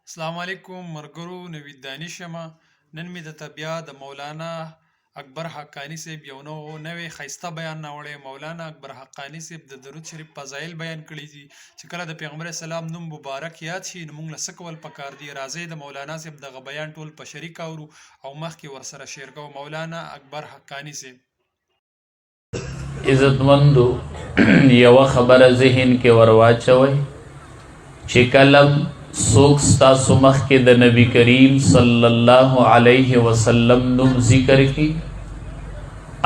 السلام علیکم مرګرو نوید دانش یم. نن مې درته بیا د مولانا اکبر حقانی صاحب یو نوی ښایسته بیان راوړی. مولانا اکبر حقانی صاحب د درود شریف فضایل بیان کړي دي چې کله د پیغمبر اسلام نوم مبارک یاد شي نو موږ له څه کول پکار دي. راځئ د مولانا صاحب دغه بیان ټول په شریک اورو او مخکې ورسره شیر کوو. مولانا اکبر حقانی صاحب عزتمندو یوه خبره ذهن کې ورواچوئ چې کلم څوک ستاسو مخکې د نبی کریم صلی الله علیه وسلم نوم ذکر کړي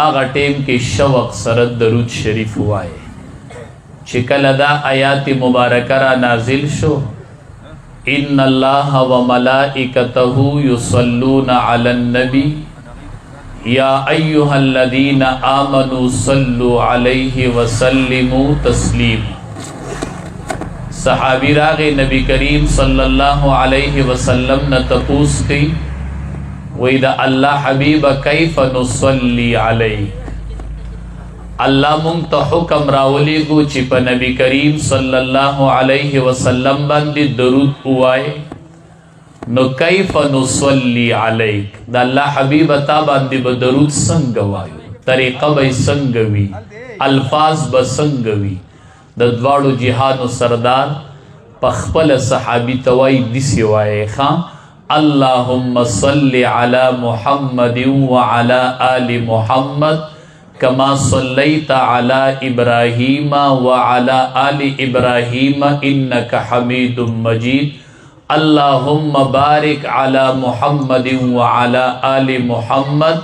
هغه ټیم کې شوق سره درود شریف ووایئ. چې کله دا آیات مبارکه را نازل شو ان الله وملائکته یصلون علی النبی یا ایها الذین آمنوا صلوا علیه وسلموا تسلیما. صحابی راغی نبی کریم صلی الله علیه وسلم نه تپوس کی وی دا الله حبیب کیف نصلی علیک. الله مونږ ته حکم راولیږو چې په نبی کریم صلی الله علیه وسلم باندې درود ووایئ. نو کیف نصلی علیک دا الله حبیب تا باندې به درود څنګه وایو، طریقه به څنګه وي، الفاظ به څنګه وي. د دواړو جهانو سردار په خپل صحابي ته وایي داسې وایئ ښه اللهم صل علی محمد وعلى آل محمد کما صلیت علی ابراہیم وعلى آل ابراہیم انک حمید مجید. اللهم بارک علی محمد وعلى آل محمد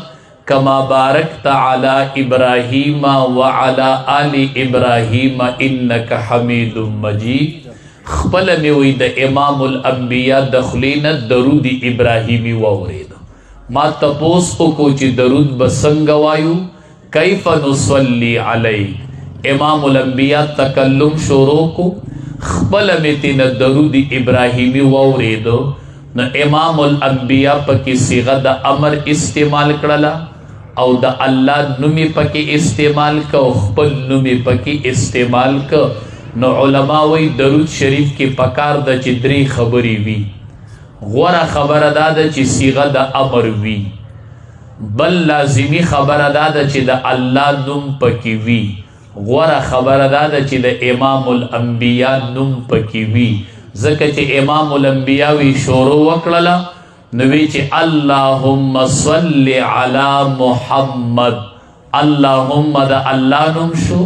کما بارکت علی ابراہیم وعلی آل ابراہیم انک حمید مجید. خپل مې وی د امام الانبیاء د خولې نه درود ابراهیمي واورېده. ما تپوس وکړو چې درود به څنګه وایو، کیف نصلی علیک. امام الانبیاء تکلم شروع کو، خپل مې ترې نه درود ابراهیمي واورېده. نو امام الانبیاء پکې صیغه د امر استعمال کړله او د الله نوم یې پکې استعمال که او خپل نوم یې پکې استعمال که. نو علما وی درود شریف کې پکار ده چې درې خبرې وي. غوره خبره دا ده چې صیغه د امر وي، بل لازمی خبره دا ده چې د الله نوم پکې وي، غوره خبره دا ده چې د امام الانبیاء نوم پکې وي. ځکه چې امام الانبیاء وی شروع وکړله نو وی چې اللهم صل علی محمد. اللهم د الله نوم شو،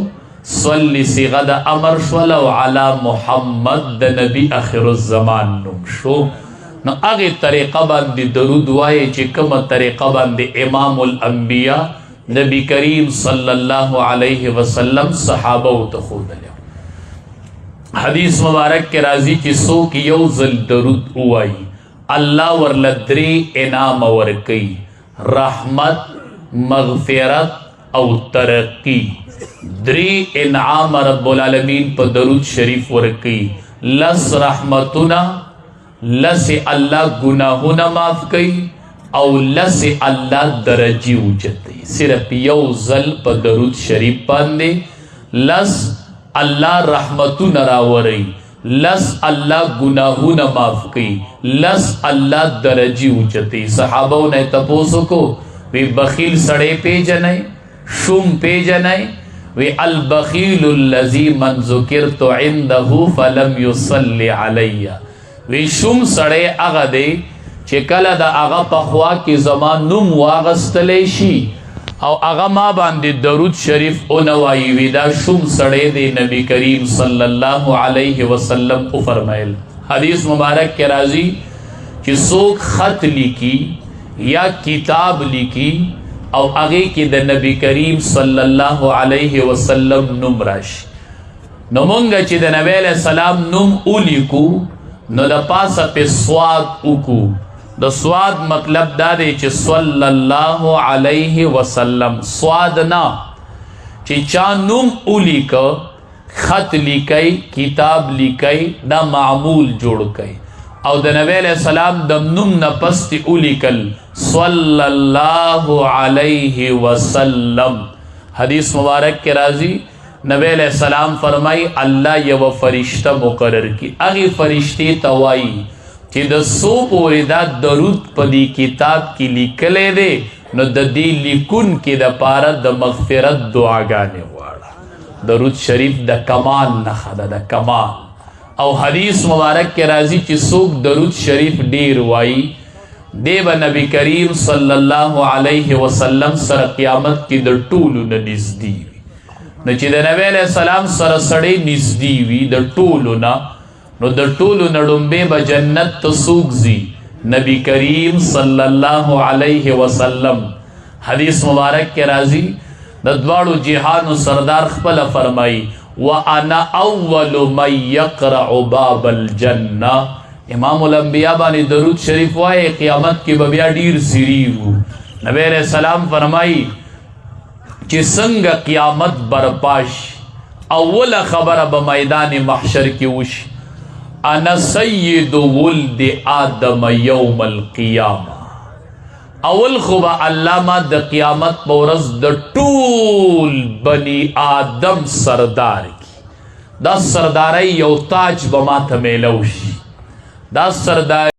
صلی صیغه د امر شول او علی محمد د نبی آخر الزمان نوم شو. نو هغې طریقه باندې درود وایي چې کومه طریقه باندې امام الانبیاء نبی کریم صلی الله علیه وسلم صحابه ته ښودلی. حدیث مبارک کې راځي چې څوک یو ځل درود ووایي الله ورله درې انعام ورکوي، رحمت، مغفرت او ترقی. درې انعام رب العالمین په درود شریف ورکوي. لس رحمتونه، لس الله گناهونه معاف کوي او لس الله درجی اوچتوي. صرف یو ځل په درود شریف باندې لس الله رحمتونه راوړي، لس الله گناهونه معاف کوي، لس الله درجی اوچتوي. صحابو نه تپوس وکړو وی بخیل سړی پیژنئ، شوم پیژنئ؟ وی البخیل الذی من ذکرت عنده فلم یصل علی. وی شوم سړی هغه دی چې کله د هغه په خوا کې زما نوم واغستلی شي او هغه ما باندې درود شریف ونه وایي، وی دا شوم سړی دی. نبی کریم صلی الله علیه وسلم وفرمایل حدیث مبارک کې راځي چې څوک خط لیکي یا کتاب لیکي او هغه کې د نبی کریم صلی الله علیه وسلم نوم راشي، نو مونږ چې د نبی علیه السلام نوم ولیکو نو د پاسه په سواد وکړو. د سواد مطلب دا دی چې صلی الله علیه وسلم. سواد نه چې چا نوم ولیکه، خط لیکئ، کتاب لیکئ، دا معمول جوړ کئ او د نبی علیہ السلام د نوم نه پستی ولیکل صلی اللہ علیہ وسلم. حدیث مبارک کے راضی نبی علیہ السلام فرمائی اللہ یو فرشتہ مقرر کی، اگی فرشتی توائی چې د سو پورې دا درود په دې کتاب کې لیکلی دی نو د دې لیکون کې د پاره د مغفرت دعاګانې غواړه. درود شریف د کمال نښه ده، د کمال. او حدیث مبارک کې راځي چې څوک درود شریف ډیر وایي دی به نبی کریم صلی الله علیه وسلم سره قیامت کې د ټولو نه نږدې وي. نو چې د نبی علیه السلام سره سړی نږدې وي د ټولو نه، نو د ټولو نه ډومبې به جنت ته څوک ځي؟ نبی کریم صلی الله علیه وسلم. حدیث مبارک کې راځي د دواړو جهانو سردار خپله فرمایي وَأَنَا أَوَّلُ مَنْ يَقْرَعُ بَابَ الْجَنَّةِ. امام الانبیاء باندې درود شریف وایي قیامت کې به بیا ډیر سیریږو. نبی علیہ السلام فرمایي چې څنګه قیامت برپاش اوله خبره به میدان محشر کې وشي انا سید ولد آدم یوم القیامه. اول خو به الله ما د قیامت په ورځ د ټول بني آدم سردار کی دا سرداری یو تاج به ما ته میلو شي. دا سرداری